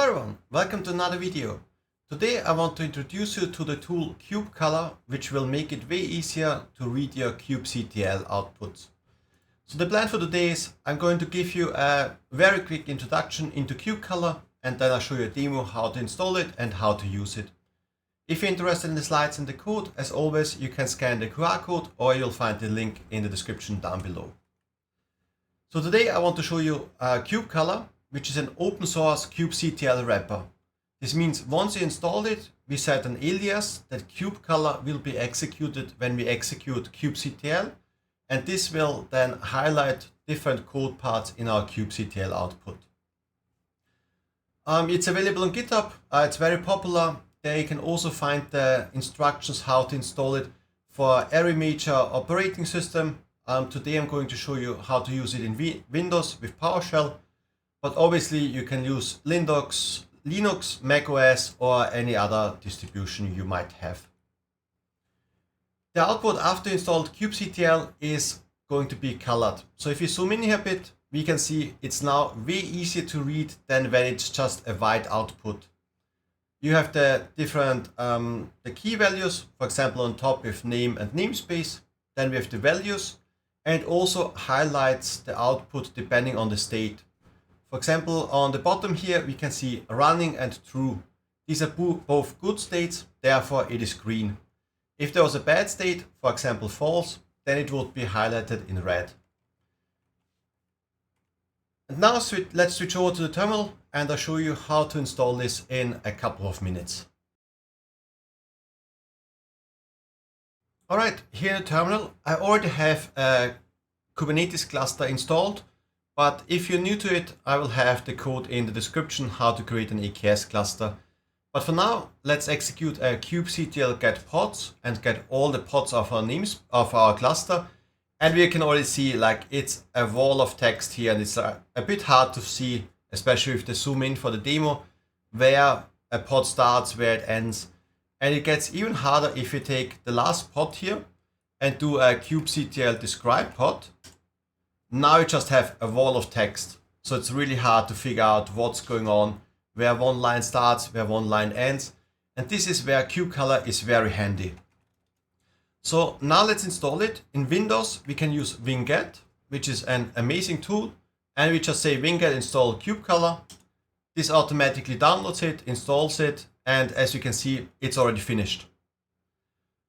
Hello everyone, welcome to another video. Today I want to introduce you to the tool Kubecolor, which will make it way easier to read your Kubectl outputs. So the plan for today is I'm going to give you a very quick introduction into Kubecolor, and then I'll show you a demo how to install it and how to use it. If you're interested in the slides and the code, as always, you can scan the QR code or you'll find the link in the description down below. So today I want to show you Kubecolor, which is an open source Kubectl wrapper. This means once you install it, we set an alias that Kubecolor will be executed when we execute Kubectl, and this will then highlight different code parts in our Kubectl output. It's available on GitHub, it's very popular. There you can also find the instructions how to install it for every major operating system. Today I'm going to show you how to use it in Windows with PowerShell, but obviously you can use Linux, macOS, or any other distribution you might have. The output after installed Kubectl is going to be colored. So if you zoom in here a bit, we can see it's now way easier to read than when it's just a white output. You have the different the key values, for example, on top with name and namespace. Then we have the values, and also highlights the output depending on the state. For example, on the bottom here, we can see running and true. These are both good states, therefore it is green. If there was a bad state, for example, false, then it would be highlighted in red. And now let's switch over to the terminal and I'll show you how to install this in a couple of minutes. Alright, here in the terminal, I already have a Kubernetes cluster installed, but if you're new to it, I will have the code in the description how to create an AKS cluster. But for now, let's execute a kubectl get pods and get all the pods of our names of our cluster. And we can already see like it's a wall of text here, and it's a bit hard to see, especially if they zoom in for the demo, where a pod starts, where it ends. And it gets even harder if you take the last pod here and do a kubectl describe pod. Now you just have a wall of text. So it's really hard to figure out what's going on, where one line starts, where one line ends. And this is where Kubecolor is very handy. So now let's install it. In Windows, we can use winget, which is an amazing tool. And we just say winget install Kubecolor. This automatically downloads it, installs it. And as you can see, it's already finished.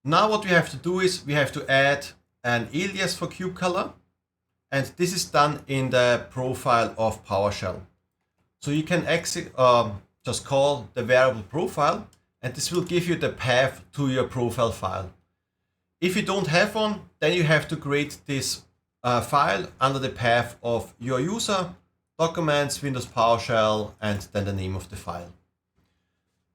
Now what we have to do is we have to add an alias for Kubecolor. And this is done in the profile of PowerShell. So you can just call the variable profile, and this will give you the path to your profile file. If you don't have one, then you have to create this file under the path of your user, documents, Windows PowerShell, and then the name of the file.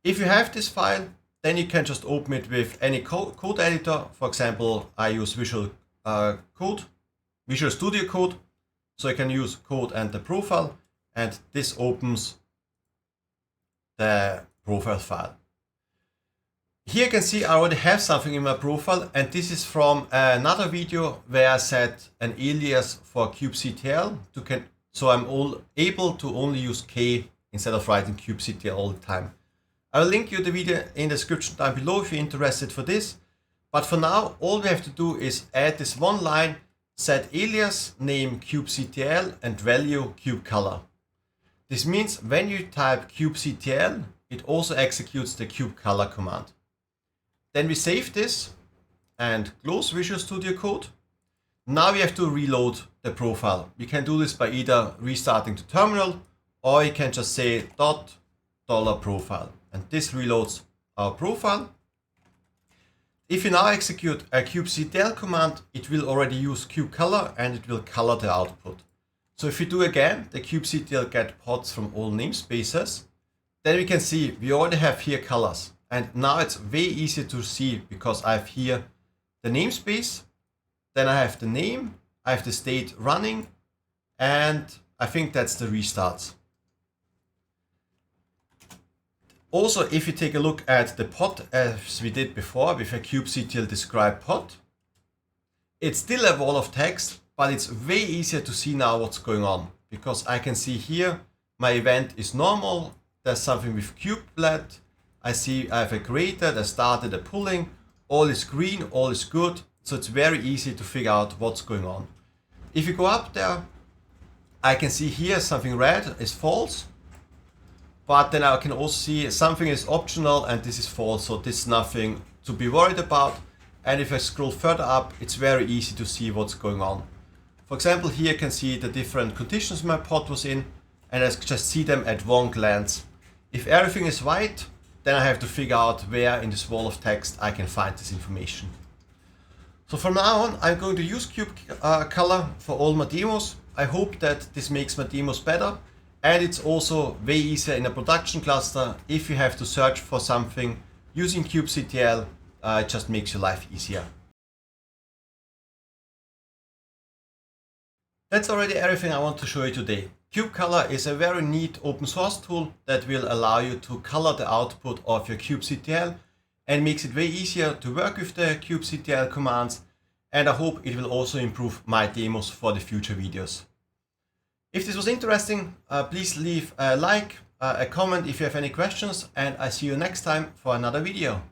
If you have this file, then you can just open it with any code editor. For example, I use Visual Studio Code, so I can use code and the profile, and this opens the profile file. Here you can see I already have something in my profile, and this is from another video where I set an alias for Kubectl, so I'm able to only use K instead of writing Kubectl all the time. I will link you the video in the description down below if you're interested for this, but for now all we have to do is add this one line, set alias name Kubectl and value Kubecolor. This means when you type Kubectl, it also executes the Kubecolor command. Then we save this and close Visual Studio Code. Now we have to reload the profile. We can do this by either restarting the terminal, or you can just say $profile, and this reloads our profile. If you now execute a Kubectl command, it will already use Kubecolor and it will color the output. So if you do again the Kubectl get pods from all namespaces, then we can see we already have here colors. And now it's way easier to see because I have here the namespace, then I have the name, I have the state running, and I think that's the restarts. Also, if you take a look at the pod as we did before with a Kubectl describe pod, it's still a wall of text, but it's way easier to see now what's going on, because I can see here my event is normal, there's something with Kubectl. I see I have a created, I started a pulling, all is green, all is good. So it's very easy to figure out what's going on. If you go up there, I can see here something red is false, but then I can also see something is optional and this is false, so this is nothing to be worried about. And if I scroll further up, it's very easy to see what's going on. For example, here I can see the different conditions my pod was in, and I just see them at one glance. If everything is white, then I have to figure out where in this wall of text I can find this information. So from now on, I'm going to use Kubecolor for all my demos. I hope that this makes my demos better, and it's also way easier in a production cluster. If you have to search for something using Kubectl, it just makes your life easier. That's already everything I want to show you today. Kubecolor is a very neat open source tool that will allow you to color the output of your Kubectl and makes it way easier to work with the Kubectl commands, and I hope it will also improve my demos for the future videos. If this was interesting, please leave a like, a comment if you have any questions, and I see you next time for another video.